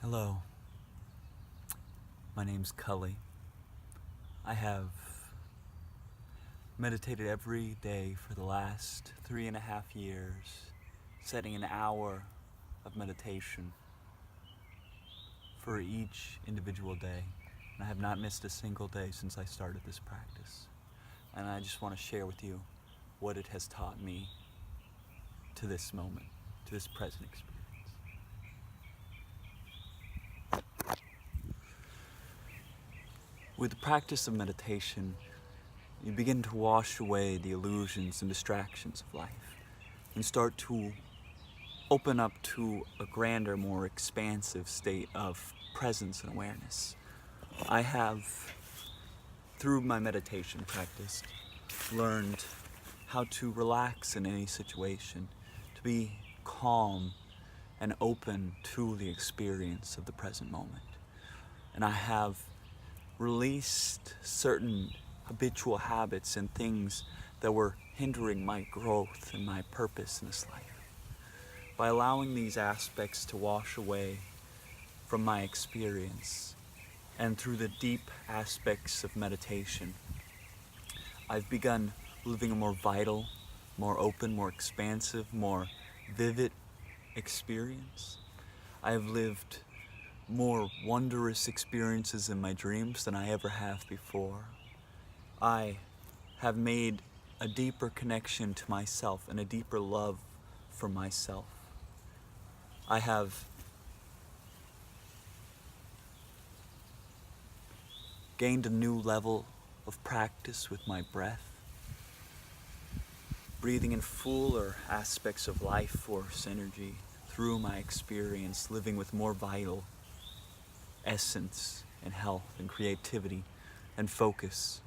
Hello, my name's Cully. I have meditated every day for the last 3.5 years, setting an hour of meditation for each individual day. And I have not missed a single day since I started this practice. And I just want to share with you what it has taught me to this moment, to this present experience. With the practice of meditation, you begin to wash away the illusions and distractions of life and start to open up to a grander, more expansive state of presence and awareness. I have, through my meditation practice, learned how to relax in any situation, to be calm and open to the experience of the present moment. And I have released certain habitual habits and things that were hindering my growth and my purpose in this life. By allowing these aspects to wash away from my experience and through the deep aspects of meditation, I've begun living a more vital, more open, more expansive, more vivid experience. I have lived more wondrous experiences in my dreams than I ever have before. I have made a deeper connection to myself and a deeper love for myself. I have gained a new level of practice with my breath, breathing in fuller aspects of life force energy through my experience, living with more vital essence and health and creativity and focus.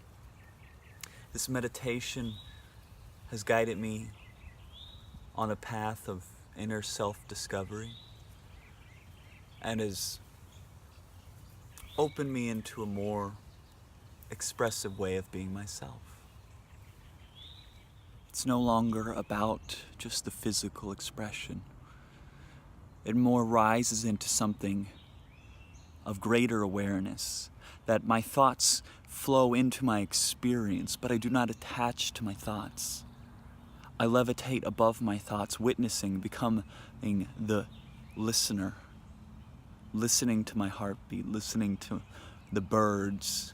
This meditation has guided me on a path of inner self-discovery and has opened me into a more expressive way of being myself. It's no longer about just the physical expression. It more rises into something of greater awareness, that my thoughts flow into my experience, but I do not attach to my thoughts. I levitate above my thoughts, witnessing, becoming the listener, listening to my heartbeat, listening to the birds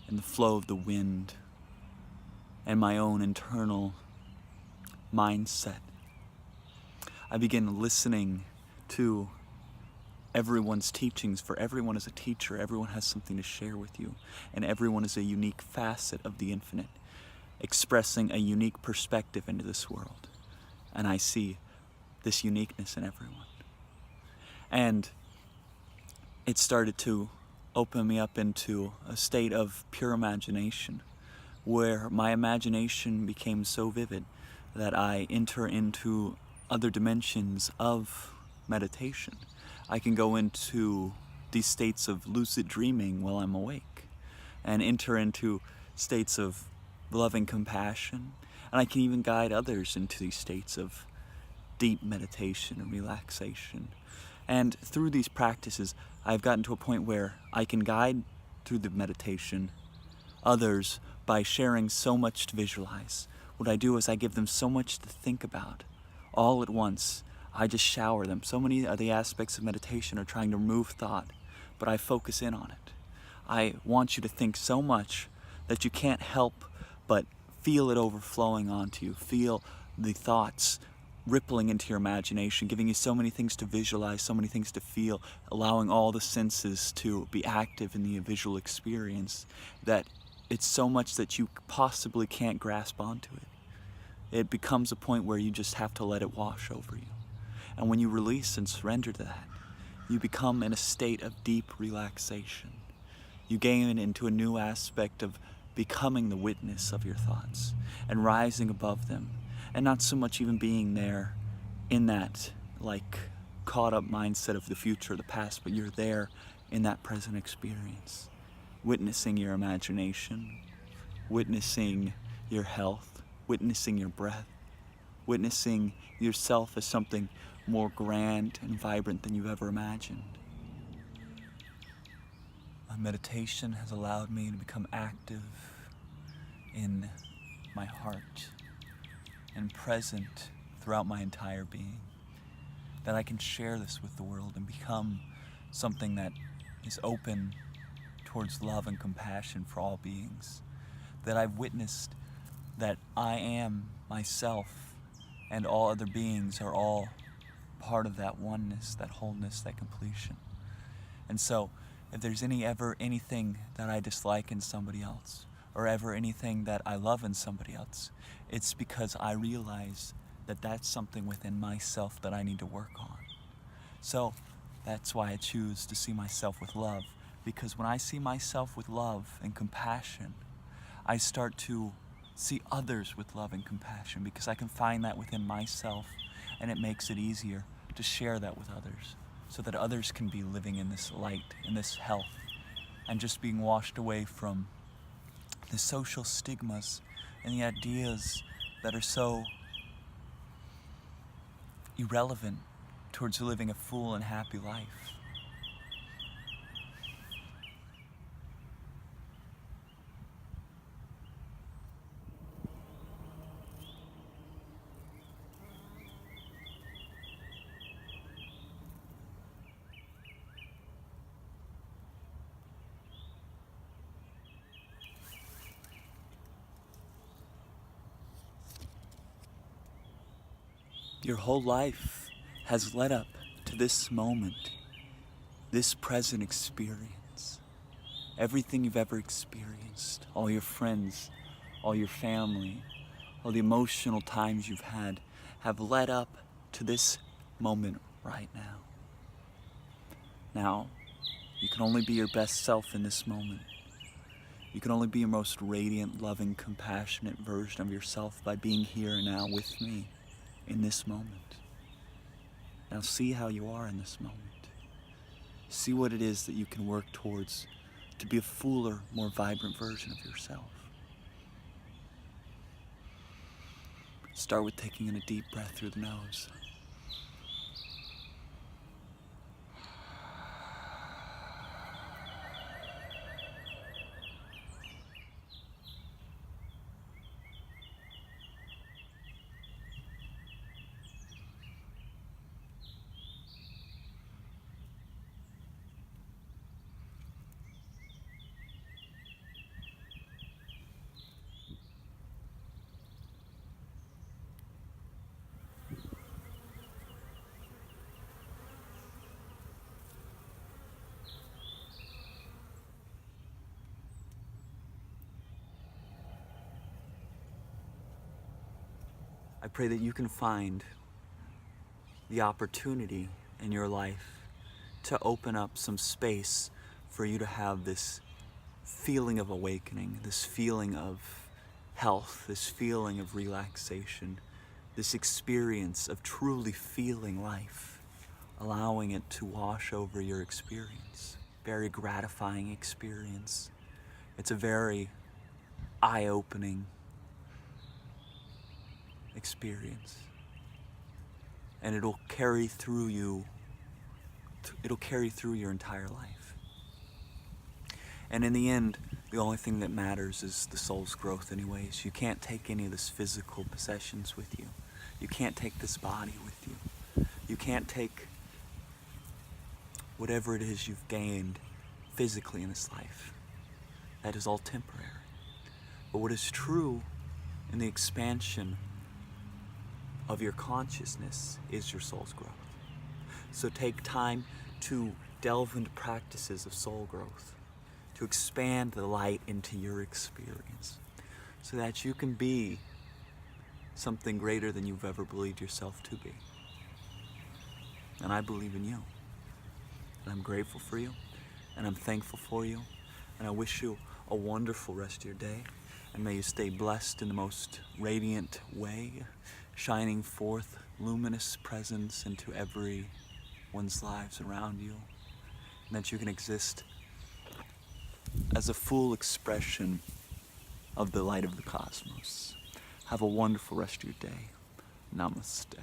and the flow of the wind and my own internal mindset. I begin listening to everyone's teachings, for everyone is a teacher, everyone has something to share with you, and everyone is a unique facet of the infinite, expressing a unique perspective into this world. And I see this uniqueness in everyone. And it started to open me up into a state of pure imagination, where my imagination became so vivid that I enter into other dimensions of meditation. I can go into these states of lucid dreaming while I'm awake and enter into states of loving compassion, and I can even guide others into these states of deep meditation and relaxation. And through these practices, I've gotten to a point where I can guide through the meditation others by sharing so much to visualize. What I do is I give them so much to think about all at once. I just shower them. So many of the aspects of meditation are trying to remove thought, but I focus in on it. I want you to think so much that you can't help but feel it overflowing onto you. Feel the thoughts rippling into your imagination, giving you so many things to visualize, so many things to feel, allowing all the senses to be active in the visual experience, that it's so much that you possibly can't grasp onto it. It becomes a point where you just have to let it wash over you. And when you release and surrender to that, you become in a state of deep relaxation. You gain into a new aspect of becoming the witness of your thoughts and rising above them, and not so much even being there in that caught up mindset of the future or the past, but you're there in that present experience, witnessing your imagination, witnessing your health, witnessing your breath, witnessing yourself as something more grand and vibrant than you've ever imagined. Meditation has allowed me to become active in my heart and present throughout my entire being. That I can share this with the world and become something that is open towards love and compassion for all beings. That I've witnessed that I am myself and all other beings are all part of that oneness, that wholeness, that completion. And so, if there's ever anything that I dislike in somebody else, or ever anything that I love in somebody else, it's because I realize that that's something within myself that I need to work on. So, that's why I choose to see myself with love, because when I see myself with love and compassion, I start to see others with love and compassion, because I can find that within myself, and it makes it easier to share that with others, so that others can be living in this light, in this health, and just being washed away from the social stigmas and the ideas that are so irrelevant towards living a full and happy life. Your whole life has led up to this moment, this present experience. Everything you've ever experienced, all your friends, all your family, all the emotional times you've had, have led up to this moment right now. Now, you can only be your best self in this moment. You can only be your most radiant, loving, compassionate version of yourself by being here now with me in this moment. Now see how you are in this moment. See what it is that you can work towards to be a fuller, more vibrant version of yourself. Start with taking in a deep breath through the nose. I pray that you can find the opportunity in your life to open up some space for you to have this feeling of awakening, this feeling of health, this feeling of relaxation, this experience of truly feeling life, allowing it to wash over your experience. Very gratifying experience. It's a very eye-opening experience, and it'll carry through you. It'll carry through your entire life. And in the end, the only thing that matters is the soul's growth anyways. You can't take any of this physical possessions with you. You can't take this body with you. You can't take whatever it is you've gained physically in this life. That is all temporary. But what is true in the expansion of your consciousness is your soul's growth. So take time to delve into practices of soul growth, to expand the light into your experience, so that you can be something greater than you've ever believed yourself to be. And I believe in you. And I'm grateful for you, and I'm thankful for you, and I wish you a wonderful rest of your day, and may you stay blessed in the most radiant way, shining forth luminous presence into everyone's lives around you, and that you can exist as a full expression of the light of the cosmos. Have a wonderful rest of your day. Namaste.